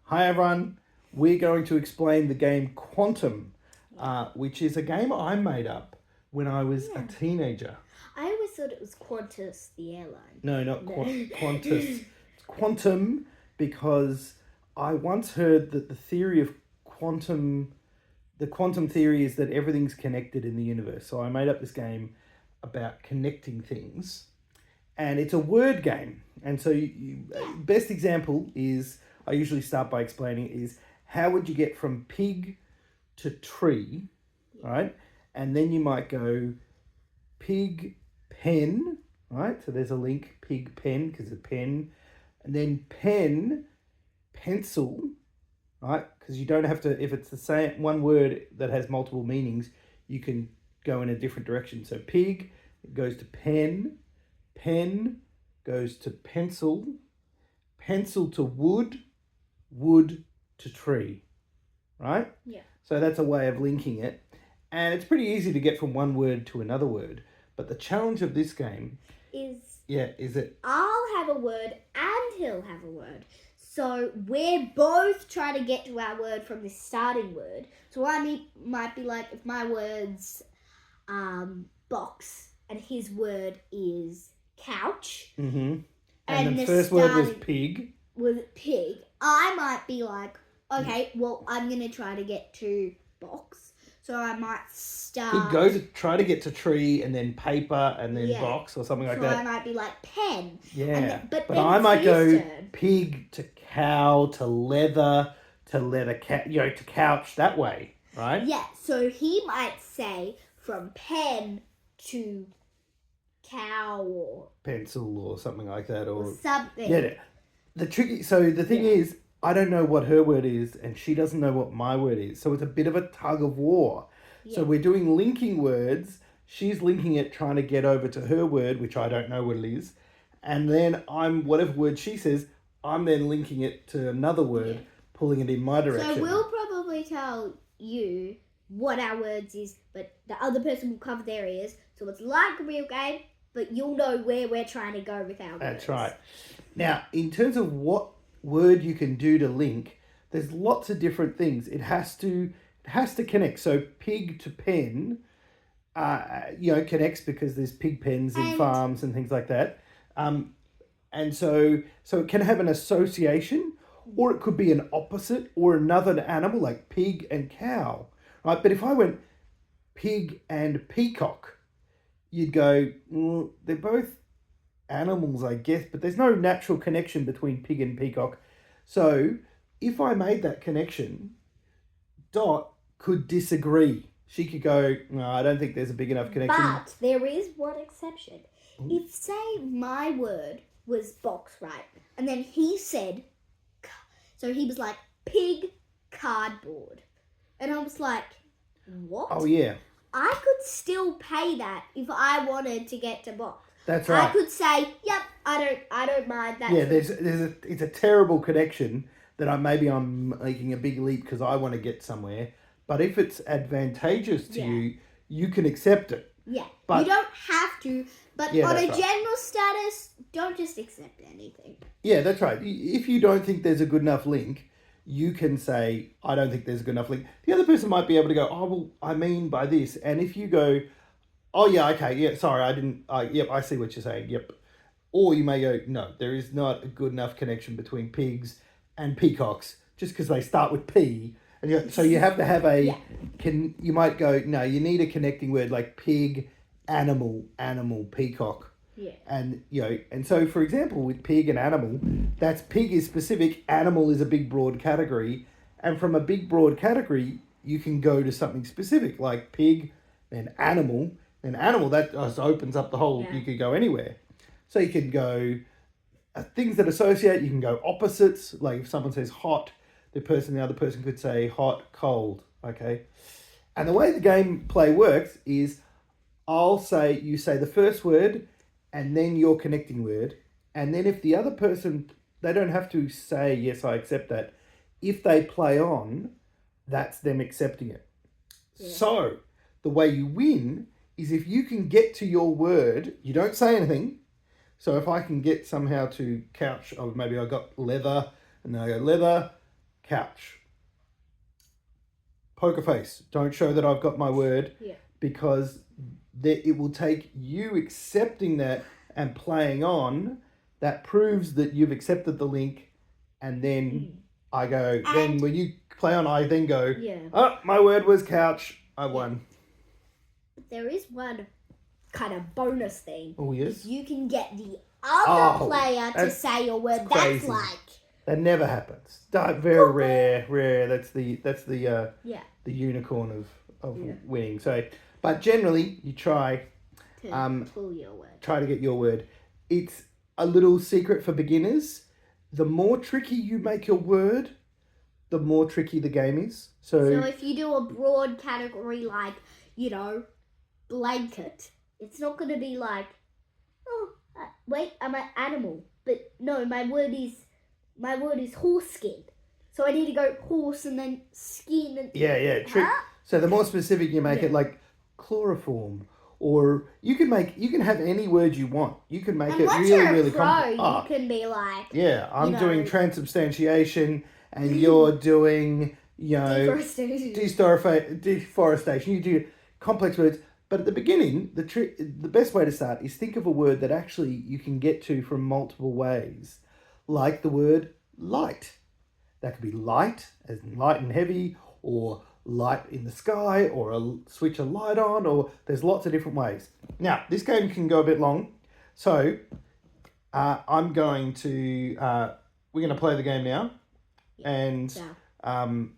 Hi everyone, we're going to explain the game Quantum, which is a game I made up when I was a teenager. I always thought it was Qantas, the airline. No, not Qantas. It's Quantum because I once heard that the theory of the quantum theory is that everything's connected in the universe. So I made up this game about connecting things, and it's a word game. And so best example is, I usually start by explaining, is how would you get from pig to tree, right? And then you might go pig pen, right? So there's a link, pig pen, because it's pen. And then pen, pencil, right? Because you don't have to, if it's the same one word that has multiple meanings, you can go in a different direction. So pig goes to pen, pen goes to pencil, pencil to wood, wood to tree, right? Yeah. So that's a way of linking it. And it's pretty easy to get from one word to another word. But the challenge of this game is it? I'll have a word and he'll have a word. So we're both trying to get to our word from the starting word. So might be like, if my word's box and his word is couch. Mm-hmm. And the first word was pig. With pig, I might be like, okay, well, I'm going to try to get to box. So I might start... Could go to try to get to tree and then paper and then box or something like that. So I might be like pen. Yeah. But I might go pig to cow to leather to couch that way, right? Yeah, so he might say from pen to cow or... pencil or something like that. Or something. Yeah. The thing is, I don't know what her word is, and she doesn't know what my word is. So it's a bit of a tug of war. Yeah. So we're doing linking words. She's linking it, trying to get over to her word, which I don't know what it is. And then whatever word she says, I'm then linking it to another word, pulling it in my direction. So we'll probably tell you what our words is, but the other person will cover their ears. So it's like a real game, but you'll know where we're trying to go with our words. That's right. Now, in terms of what word you can do to link, there's lots of different things. It has to connect. So pig to pen, connects because there's pig pens in farms and things like that. And so it can have an association, or it could be an opposite or another animal like pig and cow, right? But if I went pig and peacock, you'd go, they're both animals, I guess, but there's no natural connection between pig and peacock. So if I made that connection, Dot could disagree. She could go, no, I don't think there's a big enough connection. But there is one exception. If, say, my word was box, right? And then he said, so he was like, pig cardboard. And I was like, what? Oh, yeah. I could still pay that if I wanted to get to box. That's right. I could say, yep, I don't mind that. Yeah, it's a terrible connection that I'm making a big leap because I want to get somewhere. But if it's advantageous to you, you can accept it. Yeah, but you don't have to. But on a general status, don't just accept anything. Yeah, that's right. If you don't think there's a good enough link, you can say, I don't think there's a good enough link. The other person might be able to go, oh, well, I mean by this. And if you go, oh, yeah, okay, yeah, sorry, I didn't, yep, I see what you're saying, yep. Or you may go, no, there is not a good enough connection between pigs and peacocks, just because they start with P. And so you have to have you might go, no, you need a connecting word like pig, animal, peacock. Yeah. And, and so, for example, with pig and animal, that's pig is specific, animal is a big, broad category. And from a big, broad category, you can go to something specific, like pig, then animal. And animal, that just opens up the whole, you could go anywhere. So you can go things that associate, you can go opposites, like if someone says hot, the other person could say hot, cold, okay? And the way the gameplay works is you say the first word and then your connecting word. And then if the other person, they don't have to say, yes, I accept that. If they play on, that's them accepting it. Yeah. So the way you win is if you can get to your word, you don't say anything. So if I can get somehow to couch, maybe I got leather, and then I go leather, couch. Poker face. Don't show that I've got my word. Yeah. Because it will take you accepting that and playing on. That proves that you've accepted the link, and then I go. Then when you play on, I then go. Yeah. Oh, my word was couch. I won. But there is one kind of bonus thing. Oh yes. You can get the other player to that's say your word. crazy. That's like. That never happens. Very rare. That's the Yeah. the unicorn of winning. So, but generally you try To pull your word. try to get your word. It's a little secret for beginners. The more tricky you make your word, the more tricky the game is. So if you do a broad category like, blanket, it's not going to be like, wait, I'm an animal. But no, my word is horse skin. So I need to go horse and then skin. And... Yeah. So the more specific you make it, like chloroform, or you can have any word you want. You can make and it once really, you're really a pro, complex. you can be like, Yeah, I'm doing transubstantiation, and you're doing, deforestation. You do complex words, but at the beginning, the best way to start is think of a word that actually you can get to from multiple ways, like the word light. That could be light, as in light and heavy, or light in the sky, or switch a light on, or there's lots of different ways. Now, this game can go a bit long, so I'm going to we're going to play the game now, and and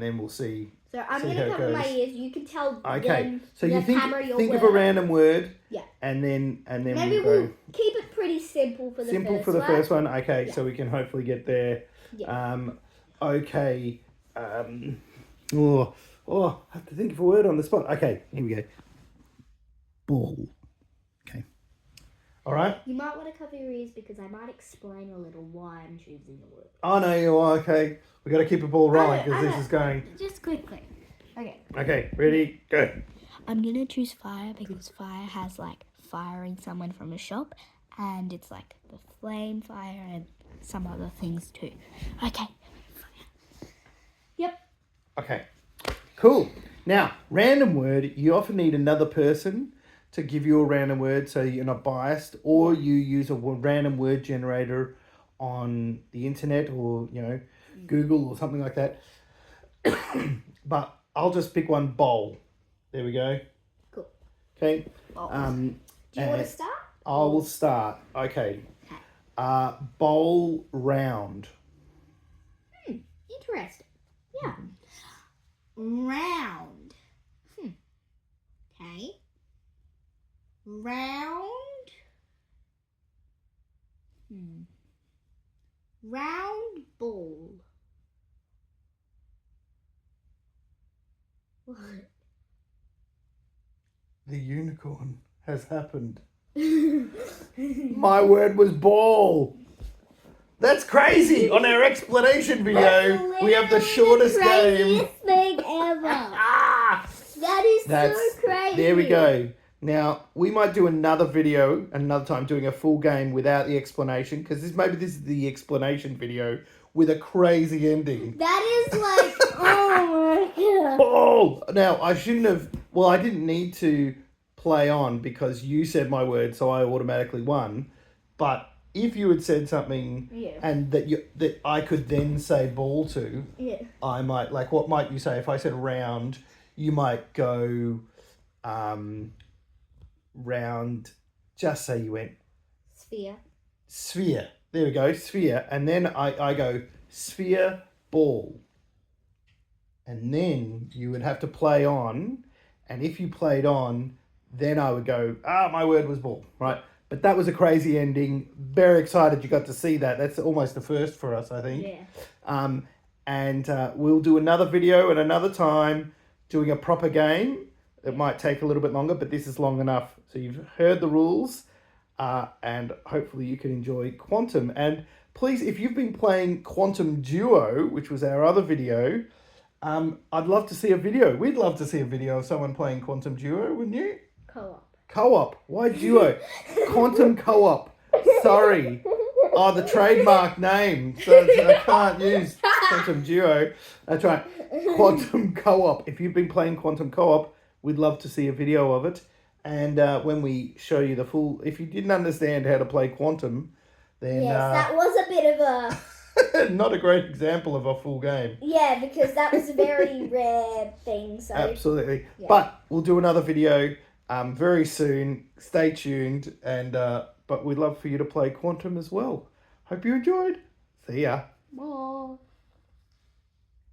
then we'll see. So I'm going to cover my ears. You can tell. Okay. So you camera think of a random word. Yeah. And then maybe we'll keep it pretty simple for the first one. Okay. Yeah. So we can hopefully get there. Yeah. Okay. I have to think of a word on the spot. Okay. Here we go. Ball. Okay. All right. You might want to cover your ears because I might explain a little why I'm choosing the word. Oh no, you are okay. We got to keep the ball rolling because this is going. Just quickly. Okay. Okay. Ready? Go. I'm gonna choose fire because fire has like firing someone from a shop, and it's like the flame fire and some other things too. Okay. Yep. Okay. Cool. Now, random word. You often need another person to give you a random word, so you're not biased, or you use a random word generator on the internet, or Google or something like that. But I'll just pick one. Bowl. There we go. Cool. Okay. Do you want to start? I will start. Okay. Bowl round. Interesting. Yeah. Round. Okay. Round. Round ball. What? The unicorn has happened. My word was ball. That's crazy. On our explanation video, we have the shortest game. Craziest thing ever. That is so crazy. There we go. Now, we might do another video another time doing a full game without the explanation, because this is the explanation video with a crazy ending. That is like, oh my god. Oh! Now, I didn't need to play on because you said my word, so I automatically won. But if you had said something and that I could then say ball to, I might, like, what might you say? If I said round, you might go round, just say you went sphere. There we go, sphere. And then I go sphere, ball. And then you would have to play on. And if you played on, then I would go, my word was ball, right? But that was a crazy ending. Very excited you got to see that. That's almost the first for us, I think. Yeah. And we'll do another video at another time doing a proper game. It might take a little bit longer, but this is long enough. So you've heard the rules, and hopefully you can enjoy Quantum. And please, if you've been playing Quantum Duo, which was our other video, I'd love to see a video. We'd love to see a video of someone playing Quantum Duo, wouldn't you? Co-op. Why duo? Quantum co-op. Sorry. Oh, the trademark name. So I can't use. Quantum Duo. That's right. Quantum Co-op. If you've been playing Quantum Co-op, we'd love to see a video of it. And when we show you the full... If you didn't understand how to play Quantum, then... Yes, that was a bit of a... not a great example of a full game. Yeah, because that was a very rare thing. So Absolutely. Yeah. But we'll do another video very soon. Stay tuned. And but we'd love for you to play Quantum as well. Hope you enjoyed. See ya. Bye.